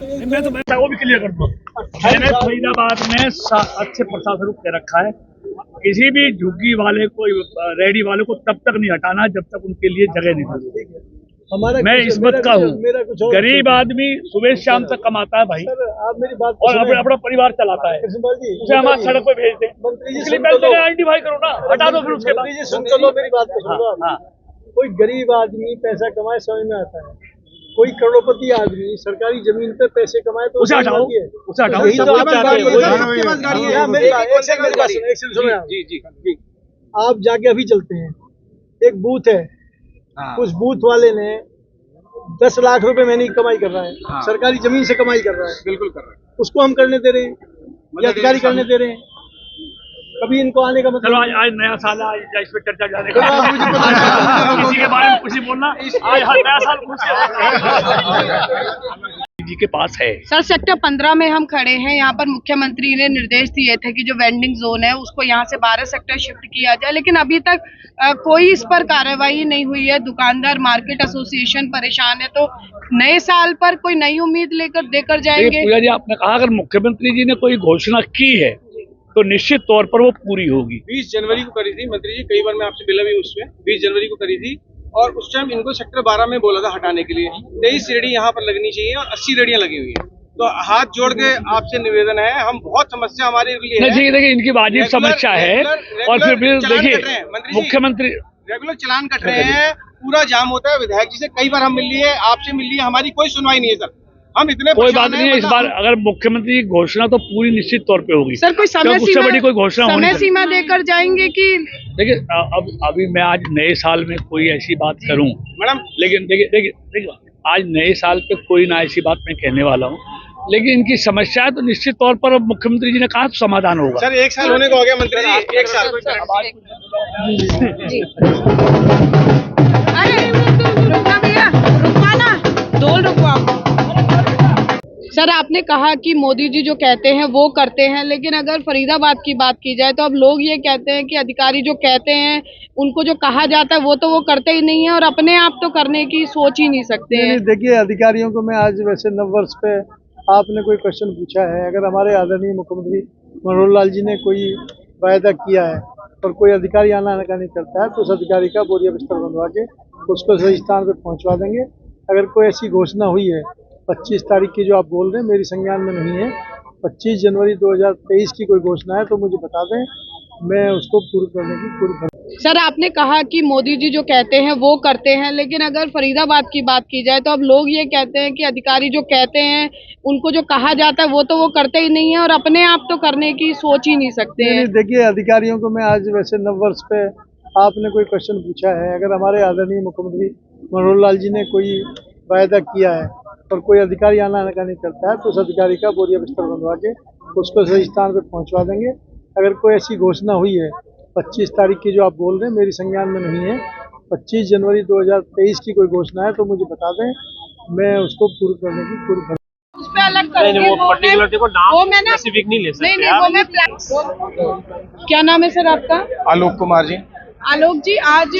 मैं वो भी क्लियर कर दूँ। मैंने फरीदाबाद में अच्छे प्रशासन को कह रखा है, किसी भी झुग्गी वाले को, रेडी वाले को तब तक नहीं हटाना जब तक उनके लिए जगह नहीं मिलती। मैं इस बात का हूँ, गरीब आदमी सुबह शाम तक कमाता है भाई, आप मेरी बात और अपना परिवार चलाता है, उसे हमारे सड़क पे भेज दें, इसलिए पहले आइडेंटिफाई करो ना, हटा दो फिर उसके बाद। सुन तो लो मेरी बात को सुनो। कोई गरीब आदमी पैसा कमाए समझ में आता है, कोई करोड़पति आदमी सरकारी जमीन पे पैसे कमाए तो उसे हटाओ, उसे हटाओ। यही तो आप आप जाके अभी चलते हैं, एक बूथ है, उस बूथ वाले ने 10 लाख रुपए महीने की कमाई कर रहा है, सरकारी जमीन से कमाई कर रहा है, बिल्कुल कर रहा है, उसको हम करने दे रहे हैं या अधिकारी करने दे रहे हैं। कभी इनको आने का मतलब चलो आज नया साल है, आज इस पे चर्चा जाने का किसी के बारे में कुछ नहीं बोलना, आज हर नया साल जी के पास है। सर सेक्टर 15 में हम खड़े हैं, यहाँ पर मुख्यमंत्री ने निर्देश दिए थे कि जो वेंडिंग जोन है उसको यहाँ से 12 सेक्टर शिफ्ट किया जाए, लेकिन अभी तक कोई इस पर कार्रवाई नहीं हुई है। दुकानदार मार्केट एसोसिएशन परेशान है, तो नए साल पर कोई नई उम्मीद लेकर देकर जाएंगे। पूजा जी, आपने कहा अगर मुख्यमंत्री जी ने कोई घोषणा की है तो निश्चित तौर पर वो पूरी होगी। 20 जनवरी को करी थी मंत्री जी, कई बार मैं आपसे मिला भी उसमें, 20 जनवरी को करी थी, और उस टाइम इनको सेक्टर 12 में बोला था हटाने के लिए। 23 रेडी यहाँ पर लगनी चाहिए और 80 रेडियां लगी हुई है। तो हाथ जोड़ के आपसे निवेदन है, हम बहुत समस्या हमारे लिए है। देखिए इनकी वाजिब समस्या है, और फिर देखिए मुख्यमंत्री रेगुलर चलान कट रहे हैं, पूरा जाम होता है। विधायक जी से कई बार हम मिल लिए, आपसे मिल लिए, हमारी कोई सुनवाई नहीं है सर। हम इतने कोई बात नहीं है, इस बार अगर मुख्यमंत्री की घोषणा तो पूरी निश्चित तौर पे होगी सर। कोई उससे बड़ी कोई घोषणा होनी समय सीमा देकर जाएंगे कि देखिए अब अभी मैं आज नए साल में कोई ऐसी बात करूं मैडम, लेकिन देखिए आज नए साल पे कोई ना ऐसी बात मैं कहने वाला हूं, लेकिन इनकी समस्या है तो निश्चित तौर पर अब मुख्यमंत्री जी ने कहा तो समाधान होगा। सर 1 साल होने को हो गया मंत्री जी, 1 साल। अरे रुकना भैया, रुकवाना, डोल रुकवाओ। सर आपने कहा कि मोदी जी जो कहते हैं वो करते हैं, लेकिन अगर फरीदाबाद की बात की जाए तो अब लोग ये कहते हैं कि अधिकारी जो कहते हैं उनको जो कहा जाता है वो करते ही नहीं है, और अपने आप तो करने की सोच ही नहीं सकते हैं। देखिए अधिकारियों को मैं आज वैसे नववर्ष पे आपने कोई क्वेश्चन पूछा है, अगर हमारे आदरणीय मुख्यमंत्री मनोहर लाल जी ने कोई वायदा किया है और कोई अधिकारी आना नहीं करता है तो उस अधिकारी का बोरिया बिस्तर बनवा के उसको सही स्थान पर पहुँचवा देंगे। अगर कोई ऐसी घोषणा हुई है 25 तारीख की जो आप बोल रहे हैं, मेरी संज्ञान में नहीं है, 25 जनवरी 2023 की कोई घोषणा है तो मुझे बता दें, मैं उसको पूरी करने की पूरी करूँ। सर आपने कहा कि मोदी जी जो कहते हैं वो करते हैं, लेकिन अगर फरीदाबाद की बात की जाए तो अब लोग ये कहते हैं कि अधिकारी जो कहते हैं उनको जो कहा जाता है वो करते ही नहीं है, और अपने आप तो करने की सोच ही नहीं सकते हैं। देखिए अधिकारियों को मैं आज वैसे नववर्ष पे आपने कोई क्वेश्चन पूछा है, अगर हमारे आदरणीय मुख्यमंत्री मनोहर लाल जी ने कोई वायदा किया है और कोई अधिकारी आना नहीं करता है तो उस अधिकारी का बोरिया बिस्तर बनवा के उसको सही स्थान पर पहुंचवा देंगे। अगर कोई ऐसी घोषणा हुई है 25 तारीख की जो आप बोल रहे हैं, मेरी संज्ञान में नहीं है, 25 जनवरी 2023 की कोई घोषणा है तो मुझे बता दें, मैं उसको पूरी करने की पूरी करूँ। उस पे अलग करेंगे, वो पर्टिकुलर देखो नाम वो मैं स्पेसिफिक नहीं ले सकते। नहीं वो मैं क्या नाम है सर आपका? आलोक कुमार जी। आलोक जी, आज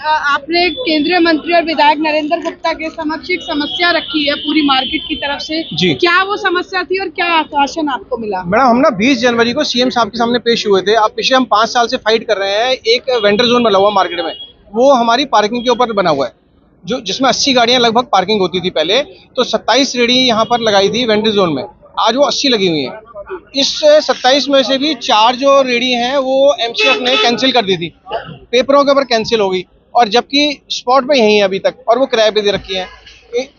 आपने केंद्रीय मंत्री और विधायक नरेंद्र गुप्ता के समक्ष एक समस्या रखी है पूरी मार्केट की तरफ से जी। क्या वो समस्या थी और क्या आश्वासन आपको मिला? मैडम हम ना 20 जनवरी को सीएम साहब के सामने पेश हुए थे। आप पिछले हम 5 साल से फाइट कर रहे हैं, एक वेंडर जोन बना हुआ मार्केट में, वो हमारी पार्किंग के ऊपर बना हुआ है, जो जिसमें 80 गाड़ियां लगभग पार्किंग होती थी पहले, तो 27 रेडी यहाँ पर लगाई थी वेंडर जोन में, आज वो 80 लगी हुई है। इस 27 में से भी 4 जो रेडी हैं वो एमसीएफ ने कैंसिल कर दी थी, पेपरों के ऊपर कैंसिल हो गई, और जबकि स्पॉट पे यही है अभी तक, और वो किराए पे दे रखी है।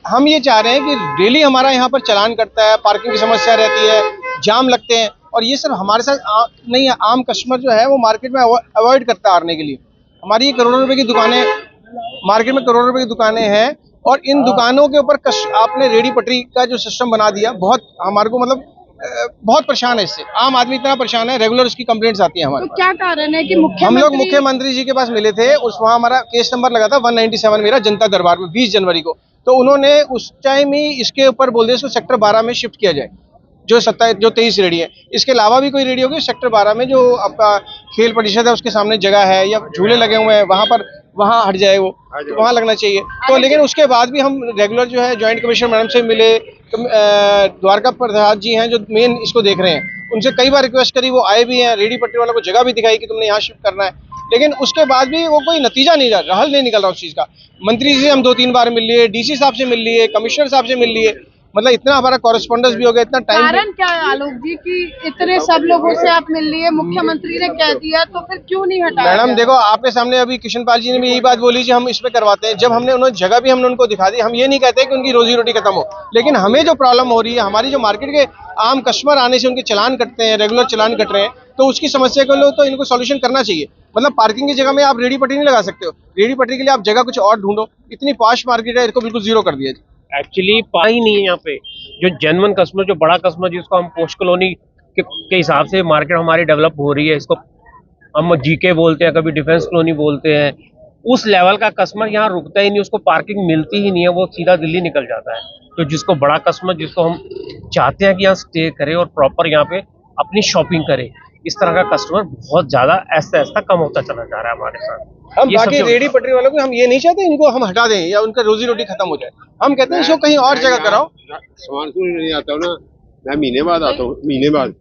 हम ये चाह रहे हैं कि डेली हमारा यहाँ पर चालान कटता है, पार्किंग की समस्या रहती है, जाम लगते हैं, और ये सब हमारे साथ नहीं है। आम कस्टमर जो है वो मार्केट में अवॉइड करता है आने के लिए। हमारी ये करोड़ों रुपए की दुकानें, मार्केट में करोड़ों रुपए की दुकानें हैं, और इन दुकानों के ऊपर आपने रेडी पटरी का जो सिस्टम बना दिया, बहुत हमारे को मतलब बहुत परेशान है इससे। आम आदमी इतना परेशान है, रेगुलर उसकी कंप्लेंट्स आती है हमारे। तो क्या कारण है कि हम लोग मुख्यमंत्री जी के पास मिले थे, वहाँ हमारा केस नंबर लगा था 197 मेरा जनता दरबार में 20 जनवरी को, तो उन्होंने उस टाइम ही इसके ऊपर बोल दिया इसको सेक्टर 12 में शिफ्ट किया जाए, जो 23 रेडी है। इसके अलावा भी कोई रेडी होगी सेक्टर 12 में, जो आपका खेल परिषद है उसके सामने जगह है, या झूले लगे हुए हैं वहाँ पर वहाँ हट जाए वो, तो वहाँ लगना चाहिए। तो लेकिन उसके बाद भी हम रेगुलर जो है जॉइंट कमिश्नर मैडम से मिले, द्वारका प्रसाद जी हैं जो मेन इसको देख रहे हैं, उनसे कई बार रिक्वेस्ट करी, वो आए भी हैं, रेडी पटरी वालों को जगह भी दिखाई कि तुमने यहाँ शिफ्ट करना है, लेकिन उसके बाद भी वो कोई नतीजा नहीं रहा, हल नहीं निकल रहा उस चीज़ का। मंत्री जी से हम 2-3 बार मिल लिए, डीसी साहब से मिल लिए, कमिश्नर साहब से मिल लिए, मतलब इतना हमारा कॉरेस्पॉन्डेंस भी हो गया, इतना टाइम। कारण क्या है आलोक जी कि इतने सब लोगों से आप मिल लिए, मुख्यमंत्री ने कह दिया, तो फिर क्यों नहीं हटाया? मैडम देखो, आपके सामने अभी किशन पाल जी ने भी यही बात बोली जी हम इस पे करवाते हैं। जब हमने उन्होंने जगह भी हमने उनको दिखा दी, हम ये नहीं कहते कि उनकी रोजी रोटी खत्म हो, लेकिन हमें जो प्रॉब्लम हो रही है, हमारी जो मार्केट के आम कस्टमर आने से उनके चालान कटते हैं, रेगुलर चालान कट रहे हैं, तो उसकी समस्या के लिए तो इनको सॉल्यूशन करना चाहिए। मतलब पार्किंग की जगह में आप रेडी पटरी नहीं लगा सकते हो, रेडी पटरी के लिए आप जगह कुछ और ढूंढो। इतनी पॉश मार्केट है, इसको बिल्कुल जीरो कर दिया। एक्चुअली पा ही नहीं है यहाँ पे जो जेन्युइन कस्टमर, जो बड़ा कस्टमर जिसको हम पोस्ट कॉलोनी के हिसाब से मार्केट हमारी डेवलप हो रही है, इसको हम जीके बोलते हैं, कभी डिफेंस कॉलोनी बोलते हैं, उस लेवल का कस्टमर यहाँ रुकता ही नहीं, उसको पार्किंग मिलती ही नहीं है, वो सीधा दिल्ली निकल जाता है। तो जिसको बड़ा कस्टमर, जिसको हम चाहते हैं कि यहाँ स्टे करे और प्रॉपर यहाँ पे अपनी शॉपिंग करे, इस तरह का कस्टमर बहुत ज्यादा ऐसा ऐसा कम होता चला जा रहा है हमारे साथ। हम बाकी रेडी पटरी वालों को हम ये नहीं चाहते इनको हम हटा दें या उनका रोजी रोटी खत्म हो जाए, हम कहते हैं इसको कहीं और जगह कराओ। सामान नहीं आता हूँ ना, मैं महीने बाद आता हूँ, महीने बाद